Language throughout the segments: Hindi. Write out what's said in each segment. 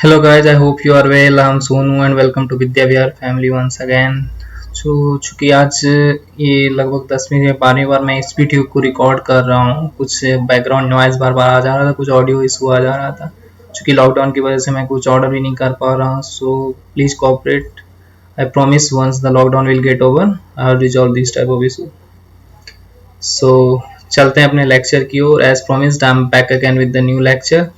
Hello guys, I hope you are well. I'm Sonu and welcome to Vidya Vihar family once again. चूँकि आज ये लगभग 10वीं या 12वीं बार मैं इस वीडियो को रिकॉर्ड कर रहा हूँ, कुछ बैकग्राउंड नॉइज़ बार बार आ जा रहा था, कुछ ऑडियो इशू आ जा रहा था। चूँकि लॉकडाउन की वजह से मैं कुछ ऑर्डर भी नहीं कर पा रहा हूँ, so please cooperate. I promise once the lockdown will get over I will resolve this type of issue. So चलते हैं अपने लेक्चर की ओर. As promised I am back again with the new lecture.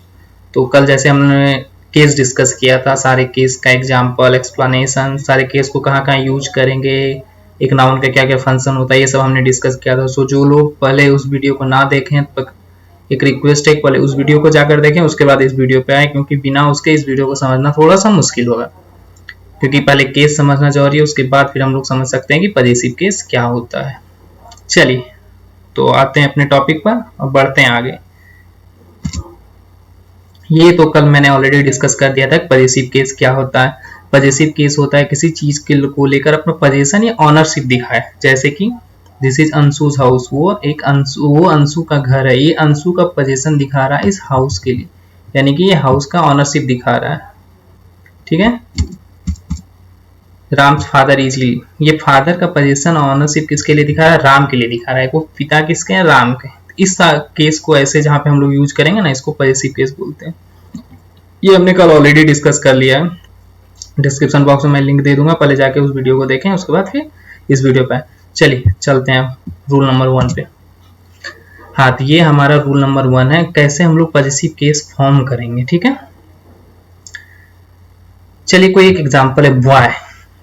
तो कल जैसे हमने केस डिस्कस किया था, सारे केस का एग्जाम्पल, एक्सप्लेनेशन, सारे केस को कहाँ कहाँ यूज करेंगे, एक नाउन का क्या क्या फंक्शन होता है, ये सब हमने डिस्कस किया था. सो जो लोग पहले उस वीडियो को ना देखें तो एक रिक्वेस्ट है, पहले उस वीडियो को जाकर देखें, उसके बाद इस वीडियो पे आए, क्योंकि बिना उसके इस वीडियो को समझना थोड़ा सा मुश्किल होगा. क्योंकि पहले केस समझना जरूरी है, उसके बाद फिर हम लोग समझ सकते हैं कि पजेसिव केस क्या होता है. चलिए तो आते हैं अपने टॉपिक पर और बढ़ते हैं आगे. ये तो कल मैंने ऑलरेडी डिस्कस कर दिया था कि पजेसिव केस क्या होता है. पजेसिव केस होता है किसी चीज को लेकर अपना पजेशन या ऑनरशिप दिखाए. जैसे कि दिस इज अंशुज हाउस, वो अंशु का घर है, ये अंशु का पजेशन दिखा रहा है इस हाउस के लिए, यानी कि ये हाउस का ऑनरशिप दिखा रहा है. ठीक है. राम फादर इजली, ये फादर का पजेशन ऑनरशिप किसके लिए दिखा रहा है? राम के लिए दिखा रहा है. वो पिता किसके हैं? राम के. इस केस को ऐसे जहां पे हम लोग यूज करेंगे ना, इसको पजेसिव केस बोलते हैं. ये हमने कल ऑलरेडी डिस्कस कर लिया है. डिस्क्रिप्शन बॉक्स में मैं लिंक दे दूंगा, पहले जाके उस वीडियो को देखें, उसके बाद फिर इस वीडियो पे. चलिए चलते हैं रूल नंबर 1 पे. हाँ, तो ये हमारा रूल नंबर 1 है, कैसे हम लोग पजेसिव केस फॉर्म करेंगे. ठीक है. चलिए कोई एक एग्जांपल है, बॉय.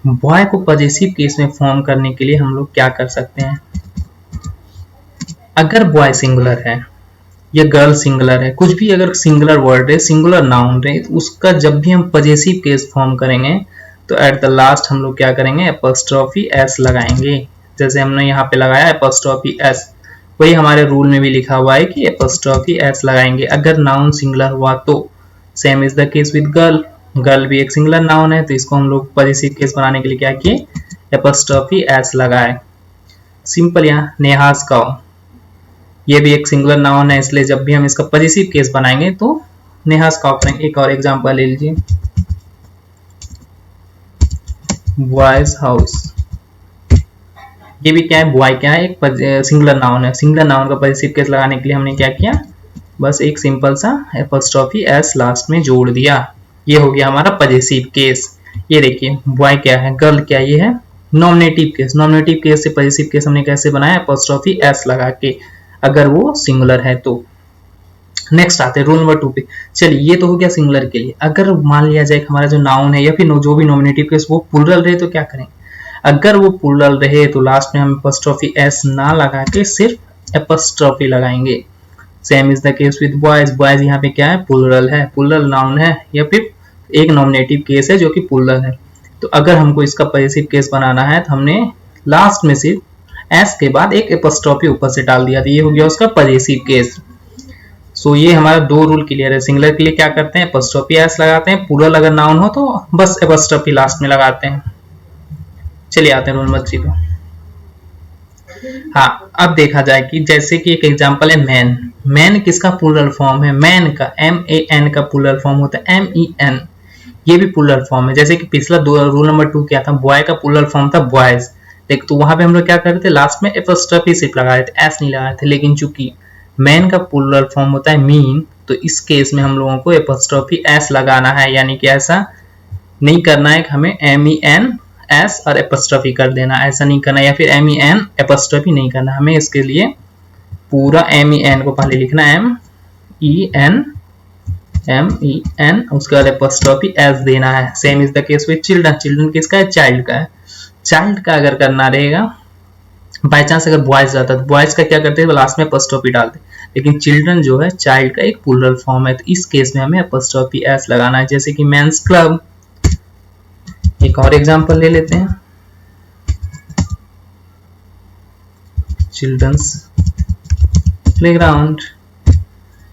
बॉय को पजेसिव केस में फॉर्म करने के लिए हम लोग क्या कर सकते हैं? अगर बॉय सिंगुलर है या गर्ल सिंगुलर है, कुछ भी अगर सिंगुलर वर्ड है, सिंगुलर नाउन है, तो उसका जब भी हम पजेसिव केस फॉर्म करेंगे तो एट द लास्ट हम लोग क्या करेंगे? एपोस्ट्रोफी एस लगाएंगे. जैसे हमने यहाँ पे लगाया एपोस्ट्रोफी एस, वही हमारे रूल में भी लिखा हुआ है कि एपोस्ट्रोफी एस लगाएंगे अगर नाउन सिंगुलर हुआ तो. Same is the case with girl. Girl भी एक सिंगुलर नाउन है, तो इसको हम लोग पजेसिव केस बनाने के लिए क्या किए? एपोस्ट्रोफी एस लगाए. सिंपल. यहाँ नेहाज काउ, ये भी एक सिंगुलर नाउन है, इसलिए जब भी हम इसका पजेसिव केस बनाएंगे तो नेहाज काउ करेंगे. एक और एग्जांपल ले लीजिए, बॉयज हाउस. ये भी क्या है? बॉय क्या है? एक सिंगुलर नाउन है. सिंगुलर नाउन का पजेसिव केस लगाने के लिए हमने क्या किया? बस एक सिंपल सा एपोस्ट्रोफी एस लास्ट में जोड़ दिया. ये हो गया हमारा पजेसिव केस. ये देखिए, बॉय क्या है, गर्ल क्या, ये है नॉमिनेटिव केस. नॉमिनेटिव केस से पजेसिव केस हमने कैसे बनाया? एपोस्ट्रोफी एस लगा के, अगर वो सिंगुलर है तो. नेक्स्ट आते हैं रूल नंबर 2 पे. चलिए ये तो हो गया सिंगुलर के लिए. अगर मान लिया जाए हमारा जो नाउन है या फिर जो भी नॉमिनेटिव केस वो प्लूरल रहे तो क्या करेंगे? अगर वो प्लूरल रहे तो लास्ट में हम एपोस्ट्रोफी एस ना लगा के सिर्फ एपोस्ट्रोफी लगाएंगे. Same is the case with boys. Boys यहाँ पे क्या है? प्लूरल है, प्लूरल नाउन है, या फिर एक नॉमिनेटिव केस है जो कि प्लूरल है. तो अगर हमको इसका पजेसिव केस बनाना है तो हमने लास्ट में सिर्फ एस के बाद एक एपोस्ट्रोफी ऊपर से डाल दिया, तो ये हो गया उसका पजेसिव केस. सो ये हमारा 2 रूल क्लियर है. सिंगुलर के लिए क्या करते हैं? एपोस्ट्रोफी एस लगाते हैं. प्लूरल अगर नाउन हो तो बस एपोस्ट्रोफी लास्ट में लगाते हैं. चलिए आते हैं रूल नंबर 3 पे. हाँ, अब देखा जाए कि जैसे कि एक एग्जांपल है मैन. मैन किसका प्लूरल फॉर्म है? मैन का MAN का प्लूरल फॉर्म होता है MEN. ये भी प्लूरल फॉर्म है. जैसे कि पिछला रूल नंबर 2 क्या था? बॉय का प्लूरल फॉर्म था बॉयज. देख, तो वहां पे हम लोग क्या करते थे? लास्ट में एपोस्ट्रोफी सिर्फ लगा रहे थे, एस नहीं लगाए थे. लेकिन चूंकि मैन का प्लूरल फॉर्म होता है मीन, तो इस केस में हम लोगों को एपोस्ट्रोफी एस लगाना है. यानी कि ऐसा नहीं करना है कि हमें MEN एस और एपोस्ट्रोफी कर देना, ऐसा नहीं करना, या फिर MEN एपोस्ट्रोफी नहीं करना. हमें इसके लिए पूरा MEN को पहले लिखना MEN, उसके बाद एपोस्ट्रोफी एस देना है. Same is the case with children. Children किसका है? चाइल्ड का है. चाइल्ड का अगर करना रहेगा, बाय चांस अगर बॉयज रहता तो बॉयज का क्या करते हैं? लास्ट में एपोस्ट्रोफी डालते. लेकिन चिल्ड्रन जो है चाइल्ड का एक प्लूरल फॉर्म है, तो इस केस में हमें एपोस्ट्रोफी एस लगाना है. जैसे कि मेंस क्लब. एक और एग्जांपल ले लेते हैं, चिल्ड्रंस प्लेग्राउंड.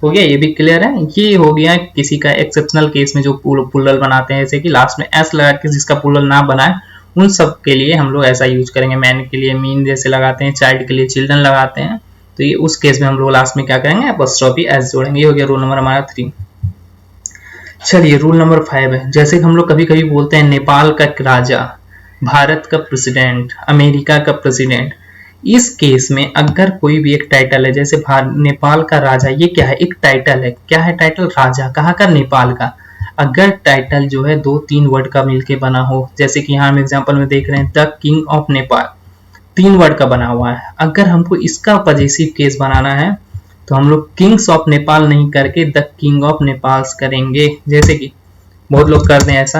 हो गया, ये भी क्लियर है. ये हो गया किसी का एक्सेप्शनल केस में जो प्लूरल बनाते हैं, जैसे कि लास्ट में एस लगा के जिसका प्लूरल ना बनाए, उन सब के लिए हम लोग ऐसा यूज करेंगे. मैन के लिए मीन जैसे लगाते हैं, चाइल्ड के लिए चिल्ड्रन लगाते हैं, तो ये उस केस में हम लोग लास्ट में क्या करेंगे? एपोस्ट्रोफी एस जोड़ेंगे. ये हो गया रूल नंबर हमारा 3. चलिए रूल नंबर 5 है, जैसे कि हम लोग कभी कभी बोलते हैं नेपाल का राजा, भारत का प्रेसिडेंट, अमेरिका का प्रेसिडेंट। इस केस में अगर कोई भी एक टाइटल है, जैसे नेपाल का राजा, ये क्या है, एक टाइटल है। क्या है टाइटल? राजा। कहाँ का? नेपाल का। अगर टाइटल जो है 2-3 वर्ड का मिलके बना हो, जैसे कि यहाँ हम एग्जांपल में देख रहे हैं the king of Nepal, 3 word का बना हुआ है। अगर हमको इसका पॉजिटिव केस बनाना है तो हम लोग किंग्स ऑफ नेपाल नहीं करके द किंग ऑफ नेपाल करेंगे। जैसे कि बहुत लोग करते हैं ऐसा,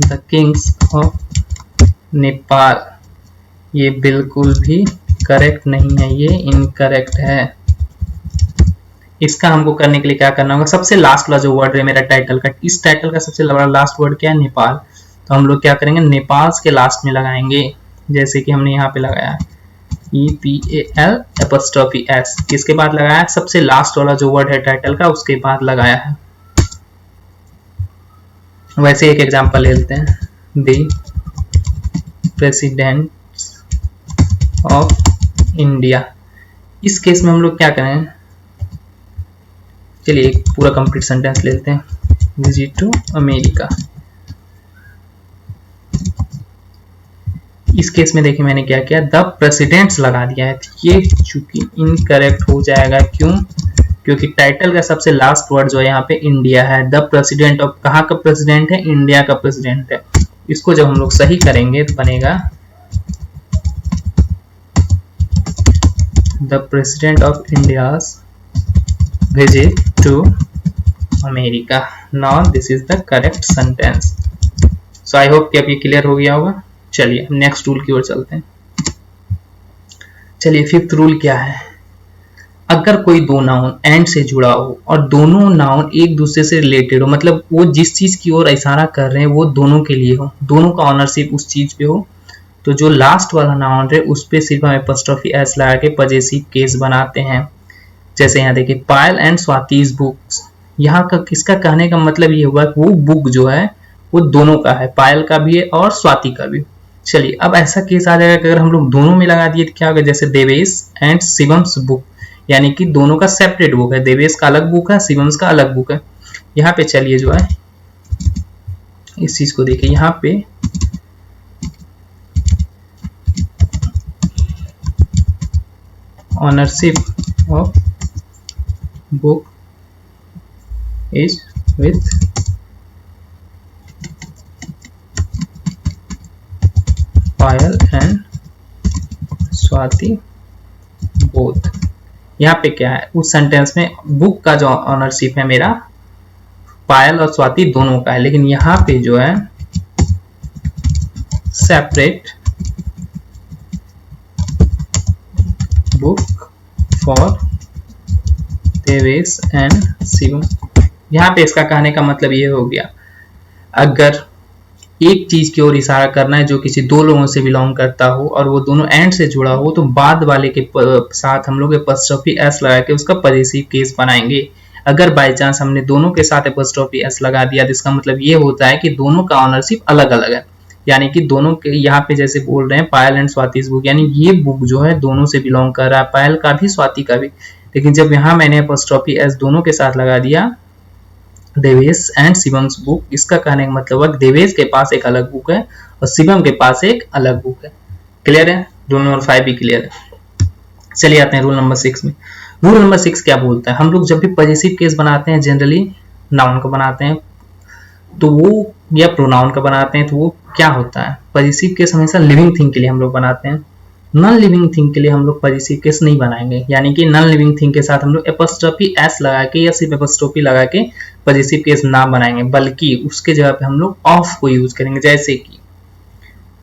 द किंग्स ऑफ नेपाल। ये बिल्कुल भी करेक्ट नहीं है, ये इनकरेक्ट है। इसका हमको करने के लिए क्या करना होगा, सबसे लास्ट वाला जो वर्ड है मेरा टाइटल का, इस टाइटल का सबसे लास्ट वर्ड क्या है? नेपाल। तो हम लोग क्या करेंगे, नेपाल के लास्ट में लगाएंगे। जैसे कि हमने यहाँ पे लगाया EPAL'(S), किसके बाद लगाया? सबसे लास्ट वाला जो वर्ड है टाइटल का, उसके बाद लगाया है। वैसे एक एग्जांपल ले लेते हैं, द प्रेसिडेंट ऑफ इंडिया। इस केस में हम लोग क्या करें, चलिए एक पूरा कंप्लीट सेंटेंस लेते हैं, विजिट टू अमेरिका। इस केस में देखिए मैंने क्या किया, द प्रेसिडेंट्स लगा दिया है। ये चूंकि इनकरेक्ट हो जाएगा, क्यों? क्योंकि टाइटल का सबसे लास्ट वर्ड जो है यहाँ पे इंडिया है। द प्रेसिडेंट ऑफ, कहाँ का प्रेसिडेंट है? इंडिया का प्रेसिडेंट है। इसको जब हम लोग सही करेंगे तो बनेगा the president of India's visit to America. Now this is the correct sentence. So I hope कि अब ये क्लियर हो गया होगा। चलिए नेक्स्ट रूल की ओर चलते हैं। चलिए 5th रूल क्या है, अगर कोई दो नाउन एंड से जुड़ा हो और दोनों नाउन एक दूसरे से रिलेटेड हो, मतलब वो जिस चीज की ओर इशारा कर रहे हैं वो दोनों के लिए हो, दोनों का ऑनरशिप उस चीज पे हो, तो जो लास्ट वाला नाउन है उस पे सिर्फ हम एपोस्ट्रोफी एस लगा के पॉजेसिव केस बनाते हैं। जैसे यहाँ देखिए, पायल एंड स्वाति's बुक्स। यहाँ का किसका कहने का मतलब ये हुआ कि वो बुक जो है वो दोनों का है, पायल का भी है और स्वाति का भी। चलिए अब ऐसा केस आ जाएगा कि अगर हम लोग दोनों में लगा दिए तो क्या होगा, जैसे देवेश एंड शिवम्स बुक, यानी कि दोनों का सेपरेट बुक है, देवेश का अलग बुक है, शिवम्स का अलग बुक है। यहाँ पे चलिए जो है इस चीज को देखिए, यहाँ पे ownership of book is with Payal and Swati both. यहाँ पे क्या है, उस सेंटेंस में बुक का जो ऑनरशिप है मेरा पायल और स्वाति दोनों का है, लेकिन यहाँ पे जो है separate book for Devesh and Shivam. यहाँ पे इसका कहने का मतलब ये हो गया, अगर एक चीज की ओर इशारा करना है जो किसी दो लोगों से बिलोंग करता हो और वो दोनों एंड से जुड़ा हो, तो बाद वाले के साथ हम लोग एपोस्ट्रोफी एस लगा के उसका पॉजेसिव केस बनाएंगे। अगर बाय चांस हमने दोनों के साथ एपोस्ट्रोफी एस लगा दिया तो इसका मतलब ये होता है कि दोनों का ऑनरशिप अलग अलग है, यानी कि दोनों के, यहाँ पे जैसे बोल रहे हैं पायल एंड स्वाति's बुक, यानी ये बुक जो है दोनों से बिलोंग कर रहा है, पायल का भी स्वाति का भी। लेकिन जब यहाँ मैंने एपोस्ट्रोफी एस दोनों के साथ लगा दिया, देवेश एंड शिवम्स बुक, इसका कहने का मतलब है देवेश के पास एक अलग बुक है और शिवम के पास एक अलग बुक है। क्लियर है? रूल नंबर 5 भी क्लियर है। चलिए आते हैं रूल नंबर 6 में। रूल नंबर 6 क्या बोलता है, हम लोग जब भी पॉजेसिव केस बनाते हैं जनरली नाउन का बनाते हैं तो वो, या प्रोनाउन का बनाते हैं तो वो क्या होता है, पॉजेसिव केस हमेशा लिविंग थिंग के लिए हम लोग बनाते हैं। नॉन लिविंग थिंग के लिए हम लोग पॉजेसिव केस नहीं बनाएंगे, यानी कि नॉन लिविंग थिंग के साथ हम लोग एपोस्ट्रोफी एस लगा के या सिर्फ एपोस्ट्रोफी लगा के पॉजेसिव केस ना बनाएंगे, बल्कि उसके जगह पे हम लोग ऑफ को यूज करेंगे। जैसे कि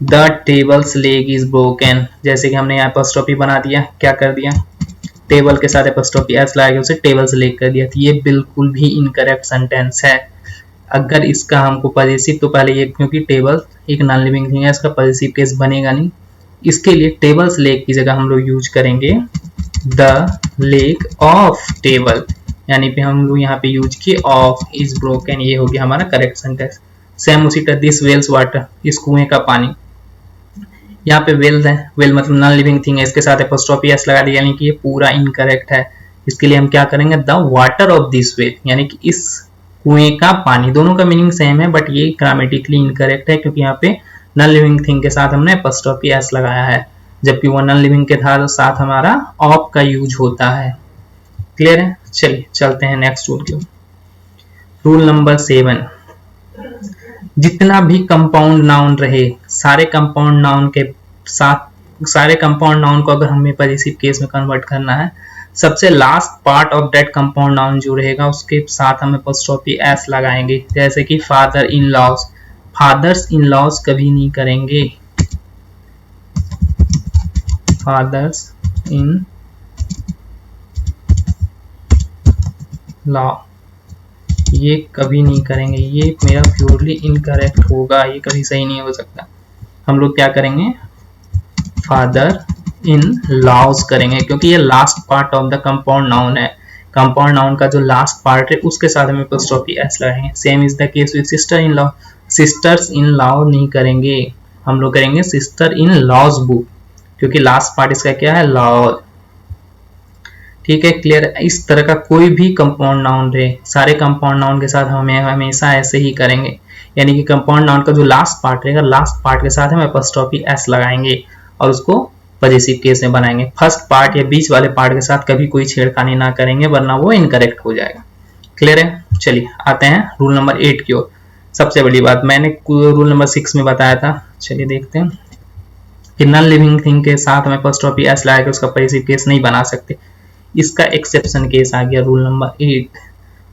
the tables leg is broken, जैसे कि हमने यहाँ एपोस्ट्रोफी बना दिया, क्या कर दिया, टेबल के साथ एपोस्ट्रोफी एस लगा के उसे टेबल्स लेग कर दिया, तो ये बिल्कुल भी इनकरेक्ट सेंटेंस है। अगर इसका हमको पॉजेसिव, तो पहले ये, क्योंकि टेबल एक नॉन लिविंग थिंग है, इसका पॉजेसिव केस बनेगा नहीं, इसके लिए टेबल्स लेग की जगह हम लोग यूज करेंगे द लेग ऑफ टेबल, यानी पे हम लोग यहाँ पे यूज किए ऑफ इज ब्रोकन, ये हो गया हमारा करेक्ट सेंटेंस। सेम उसी तरह दिस वेल्स वाटर, इस कुएं का पानी, यहाँ पे वेल है, वेल मतलब नॉन लिविंग थिंग है, इसके साथ एपोस्ट्रोफी एस लगा दिया, यानी कि ये पूरा इनकरेक्ट है। इसके लिए हम क्या करेंगे, the water of this well, यानी कि इस कुएं का पानी, दोनों का मीनिंग सेम है बट ये ग्रामेटिकली इनकरेक्ट है क्योंकि यहाँ पे नॉन लिविंग थिंग के साथ हमने एपोस्ट्रोफी एस लगाया है, जबकि वो नॉन लिविंग के साथ हमारा ऑफ का यूज होता है। क्लियर है? चलिए चलते हैं नेक्स्ट रूल की। रूल नंबर 7, जितना भी कंपाउंड नाउन रहे, सारे कंपाउंड नाउन के साथ, सारे कंपाउंड नाउन को अगर हमें पॉजिटिव केस में कन्वर्ट करना है, सबसे last part of that compound noun जो रहेगा उसके साथ हम एपोस्ट्रोफी एस लगाएंगे। जैसे कि father in laws, fathers in laws कभी नहीं करेंगे, फादर्स इन लॉ, ये कभी नहीं करेंगे, ये मेरा प्योरली इनकरेक्ट होगा, ये कभी सही नहीं हो सकता। हम लोग क्या करेंगे, फादर इन लॉज करेंगे क्योंकि ये last part of the compound noun है। कंपाउंड नाउन का जो लास्ट पार्ट है उसके साथ हम एपोस्ट्रोफी एस लगाएंगे। Same is the case with sister in law, sisters in law नहीं करेंगे, हम लोग करेंगे सिस्टर इन लॉज बुक क्योंकि लास्ट पार्ट इसका क्या है, लॉ। ठीक है, क्लियर? इस तरह का कोई भी कंपाउंड नाउन रहे, सारे कंपाउंड नाउन के साथ हमें हमेशा ऐसे ही करेंगे, यानी कि कंपाउंड नाउन का जो लास्ट पार्ट रहेगा, लास्ट पार्ट के साथ हम एपोस्ट्रोफी एस लगाएंगे और उसको पॉजिटिव केस में बनाएंगे। फर्स्ट पार्ट या बीच वाले पार्ट के साथ कभी कोई छेड़खानी ना करेंगे वरना वो इनकरेक्ट हो जाएगा। क्लियर है? चलिए आते हैं रूल नंबर 8 की ओर। सबसे बड़ी बात मैंने रूल नंबर 6 में बताया था, चलिए देखते हैं कि नॉन लिविंग थिंग के साथ हम एपोस्ट्रोफी एस लगा के उसका पॉजिटिव केस नहीं बना सकते। इसका एक्सेप्शन केस आ गया रूल नंबर 8।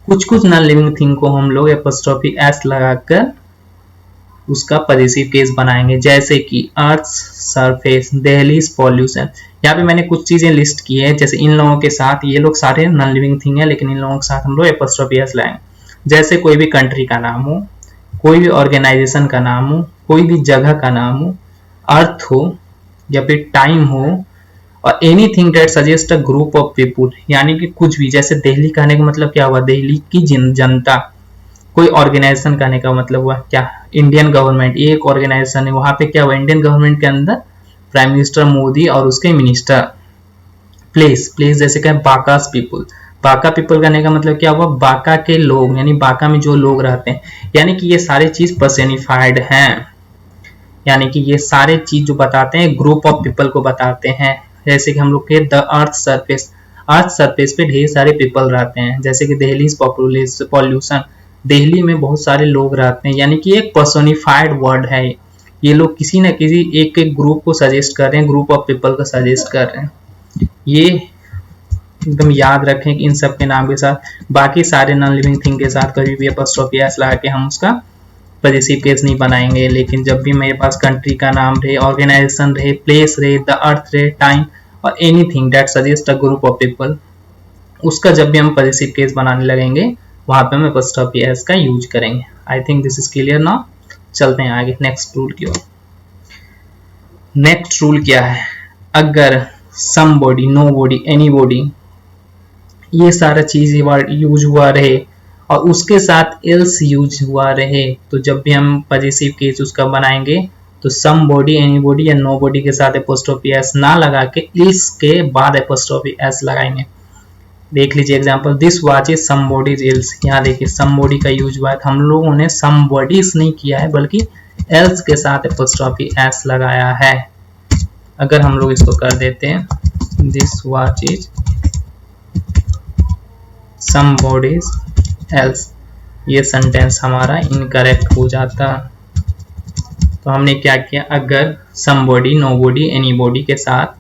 कुछ नॉन लिविंग थिंग को हम लोग एपोस्ट्रोफी एस लगाकर उसका पॉजिटिव केस बनाएंगे, जैसे कि अर्थ सरफेस, दिल्ली पॉल्यूशन। यहाँ पे मैंने कुछ चीजें लिस्ट की है, जैसे इन लोगों के साथ, ये लोग सारे नॉन लिविंग थिंग है लेकिन इन लोगों के साथ हम लोग एपोस्ट्रोफी एस लाएंगे। जैसे कोई भी कंट्री का नाम हो, कोई भी ऑर्गेनाइजेशन का नाम हो, कोई भी जगह का नाम हो, अर्थ हो या फिर टाइम हो, और anything that suggest a group of people, यानी कि कुछ भी। जैसे दिल्ली कहने का मतलब क्या हुआ, दिल्ली की जनता। कोई ऑर्गेनाइजेशन कहने का मतलब हुआ क्या, इंडियन गवर्नमेंट, ये एक ऑर्गेनाइजेशन है, वहां पे क्या हुआ, इंडियन गवर्नमेंट के अंदर प्राइम मिनिस्टर मोदी और उसके मिनिस्टर। प्लेस जैसे क्या, बाकास पीपुल, बाका पीपल कहने का मतलब क्या हुआ, बाका के लोग, यानी बाका में जो लोग रहते हैं, यानी कि ये सारे चीज पर्सनिफाइड हैं, यानी कि ये सारे चीज जो बताते हैं ग्रुप ऑफ पीपल को बताते हैं। जैसे कि हम लोग के the earth surface, earth surface पे ढेर सारे पीपल रहते हैं, जैसे कि दिल्ली पॉल्यूशन, दिल्ली में बहुत सारे लोग रहते हैं, यानी कि एक पर्सोनिफाइड वर्ड है। ये लोग किसी न किसी एक ग्रुप को सजेस्ट कर रहे हैं, ग्रुप ऑफ पीपल को सजेस्ट कर रहे हैं। ये एकदम याद रखें कि इन सब के नाम के साथ बाकी सारे नॉन लिविंग थिंग के साथ कभी भी एपोस्ट्रोफी एस लगा के हम उसका पॉजिटिव केस नहीं बनाएंगे। लेकिन जब भी मेरे पास कंट्री का नाम रहे, ऑर्गेनाइजेशन रहे, प्लेस रहे, द अर्थ रहे, टाइम और anything that suggest a group of people, उसका जब भी हम पॉजिटिव केस बनाने लगेंगे वहां पे हम एपोस्ट्रोफी एस का यूज करेंगे। I think this is clear now. चलते हैं आगे नेक्स्ट रूल की ओर। नेक्स्ट रूल क्या है, अगर समबॉडी, नोबॉडी, एनीबॉडी, ये सारा चीज यूज हुआ रहे और उसके साथ एल्स यूज हुआ रहे, तो जब भी हम पॉजिटिव केस उसका बनाएंगे तो समबॉडी, एनीबॉडी या नोबॉडी के साथ एपोस्ट्रोफी एस ना लगा के एल्स के बाद एपोस्ट्रोफी एस लगाएंगे। देख लीजिए example, this watch is somebody's else. यहाँ देखिए समबॉडी का यूज हुआ है, हम लोगों ने समबॉडीज नहीं किया है बल्कि एल्स के साथ एपोस्ट्रोफी एस लगाया है। अगर हम लोग इसको कर देते हैं, this watch is somebody's else, ये सेंटेंस हमारा इनकरेक्ट हो जाता। तो हमने क्या किया, अगर समबॉडी, नोबॉडी, एनीबॉडी के साथ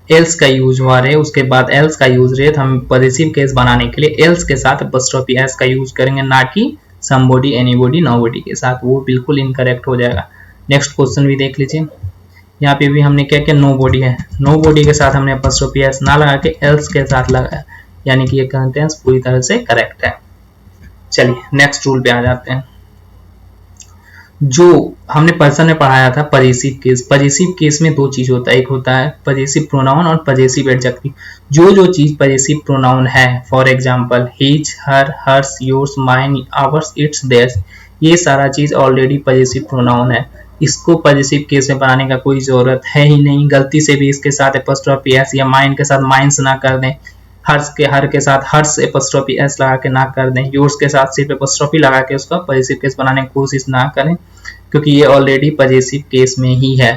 एल्स का यूज हुआ रहे, उसके बाद एल्स का यूज रहे, तो हम पॉजिटिव केस बनाने के लिए एल्स के साथ एपोस्ट्रोफी एस का यूज करेंगे, ना कि समबॉडी, एनीबॉडी, नोबॉडी के साथ। वो बिल्कुल इनकरेक्ट हो जाएगा। नेक्स्ट क्वेश्चन भी देख लीजिए, यहाँ पे भी हमने क्या किया, नोबॉडी है, नोबॉडी के साथ हमने एपोस्ट्रोफी एस ना लगा के एल्स के साथ लगाया, यानी कि ये सेंटेंस पूरी तरह से करेक्ट है। चलिए नेक्स्ट रूल पे आ जाते हैं। जो हमने पर्सन में पढ़ाया था पॉजिटिव केस, पॉजिटिव केस में दो चीज होता है, एक होता है पॉजिटिव प्रोनाउन और पॉजिटिव एडजेक्टिव। जो चीज पॉजिटिव प्रोनाउन है, for example his, her, hers, yours, mine, ours, its, theirs, ये सारा चीज ऑलरेडी पॉजिटिव प्रोनाउन है। इसको पॉजिटिव केस में बनाने का कोई जरूरत है ही नहीं। गलती से भी इसके साथ एपोस्ट्रोफी एस या माइन के साथ माइंस ना कर दें। हर्ष के हर के साथ हर्ष एपोस्ट्रोफी एस लगा के ना कर दें, योर्स के साथ सिर्फ एपोस्ट्रोफी लगा के उसका पॉजेसिव केस बनाने की कोशिश ना करें, क्योंकि ये ऑलरेडी पॉजेसिव केस में ही है।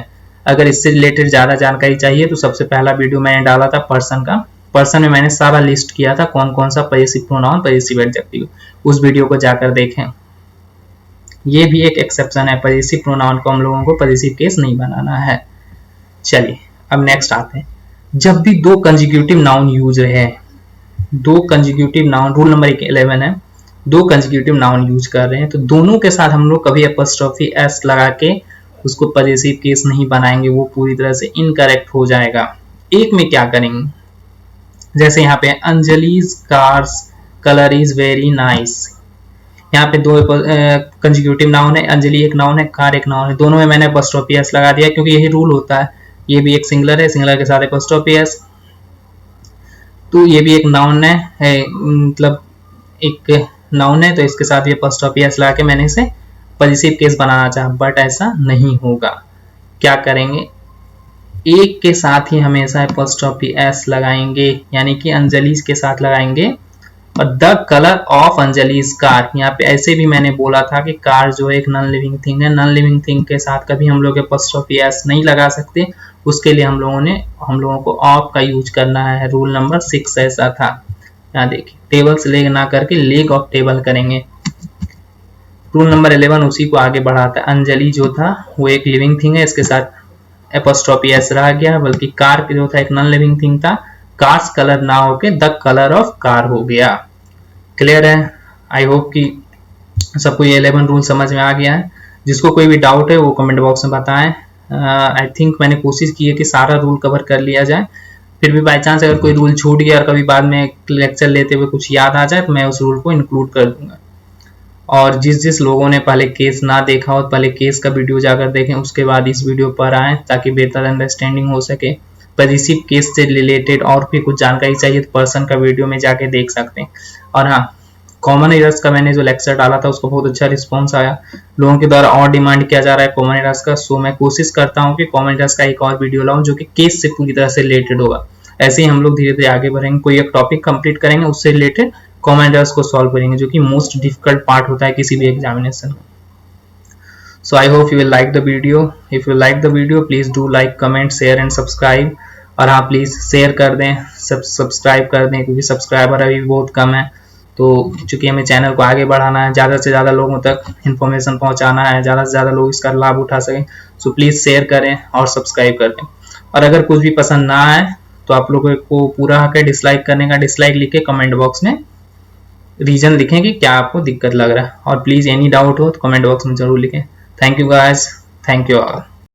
अगर इससे रिलेटेड ज़्यादा जानकारी चाहिए तो सबसे पहला वीडियो मैंने डाला था पर्सन का, पर्सन में मैंने सारा लिस्ट किया था कौन कौन सा पॉजेसिव प्रोनाउन पॉजेसिव एडजेक्टिव, उस वीडियो को जाकर देखें। ये भी एक एक्सेप्शन है, पॉजेसिव प्रोनाउन को हम लोगों को पॉजेसिव केस नहीं बनाना है। चलिए अब नेक्स्ट आते हैं। जब भी दो कंजिक्यूटिव नाउन यूज रहे, दो कंजिक्यूटिव नाउन, रूल नंबर 11 है, दो कंजिक्यूटिव नाउन यूज कर रहे हैं तो दोनों के साथ हम लोग कभी एपोस्ट्रोफी एस लगा के उसको पॉजेसिव केस नहीं बनाएंगे, वो पूरी तरह से इनकरेक्ट हो जाएगा। एक में क्या करेंगे, जैसे यहाँ पे Anjali's cars colour is very nice, यहाँ पे दो कंजिक्यूटिव नाउन है, अंजलि एक नाउन है, कार एक नाउन है, दोनों में मैंने एपोस्ट्रोफी एस लगा दिया क्योंकि यही रूल होता है। ये भी एक सिंगुलर है, सिंगुलर के साथ एपोस्ट्रोफी एस, तो ये भी एक नाउन है, मतलब एक नाउन है तो इसके साथ ये एपोस्ट्रोफी एस लगा के मैंने इसे पॉजेसिव केस बनाना चाहा, बट ऐसा नहीं होगा। क्या करेंगे, एक के साथ ही हमेशा एपोस्ट्रोफी एस लगाएंगे, यानी कि अंजलि के साथ लगाएंगे, और the colour of Anjali's car, यहाँ पे ऐसे भी मैंने बोला था कि कार जो एक नॉन लिविंग थिंग है, नॉन लिविंग थिंग के साथ कभी हम लोग एपोस्ट्रोफी एस नहीं लगा सकते, उसके लिए हम लोगों को ऑफ का यूज करना है। रूल नंबर 6 ऐसा था। यहाँ देखिए, टेबल से लेग ना करके लेग ऑफ टेबल करेंगे। रूल नंबर 11 उसी को आगे बढ़ाता है। अंजलि जो था वो एक लिविंग थिंग है, इसके साथ एपोस्ट्रोफी एस रह गया, बल्कि कार जो था एक नॉन लिविंग थिंग था, कार्स कलर ना होके द कलर ऑफ कार हो गया। क्लियर है? आई होप कि सबको ये 11 रूल समझ में आ गया है। जिसको कोई भी डाउट है वो कमेंट बॉक्स में बताएं। आई थिंक मैंने कोशिश की है कि सारा रूल कवर कर लिया जाए, फिर भी बाई चांस अगर कोई रूल छूट गया और कभी बाद में लेक्चर लेते हुए कुछ याद आ जाए तो मैं उस रूल को इंक्लूड कर दूंगा। और जिस लोगों ने पहले केस ना देखा हो, पहले केस का वीडियो जाकर देखें, उसके बाद इस वीडियो पर आएँ ताकि बेहतर अंडरस्टैंडिंग हो सके। पॉजेसिव केस से रिलेटेड और भी कुछ जानकारी चाहिए तो पर्सन का वीडियो में जाके देख सकते हैं। और हाँ, कॉमन एरर्स का मैंने जो लेक्चर डाला था उसको बहुत अच्छा रिस्पॉन्स आया, लोगों के द्वारा और डिमांड किया जा रहा है कॉमन एरर्स का। सो मैं कोशिश करता हूँ कि कॉमन एरर्स का एक और वीडियो लाऊं जो कि केस से पूरी तरह से रिलेटेड होगा। ऐसे ही हम लोग धीरे धीरे आगे बढ़ेंगे, कोई एक टॉपिक कंप्लीट करेंगे, उससे रिलेटेड कॉमन एरर्स को सॉल्व करेंगे, जो कि मोस्ट डिफिकल्ट पार्ट होता है किसी भी एग्जामिनेशन में। So I hope you will like the video. If you like the video, please do like, comment, share and subscribe. और हाँ, प्लीज़ शेयर कर दें, सब्सक्राइब कर दें, क्योंकि सब्सक्राइबर अभी बहुत कम है। तो चूंकि हमें चैनल को आगे बढ़ाना है, ज़्यादा से ज़्यादा लोगों तक इन्फॉर्मेशन पहुंचाना है, ज़्यादा से ज़्यादा लोग इसका लाभ उठा सकें, सो प्लीज़ शेयर करें और सब्सक्राइब कर दें। और अगर कुछ भी पसंद ना आए तो आप लोगों को पूरा हक है डिसलाइक करने का। डिसलाइक लिख के कमेंट बॉक्स में रीजन लिखें कि क्या आपको दिक्कत लग रहा है, और प्लीज़ एनी डाउट हो तो कमेंट बॉक्स में जरूर लिखें। Thank you guys, thank you all.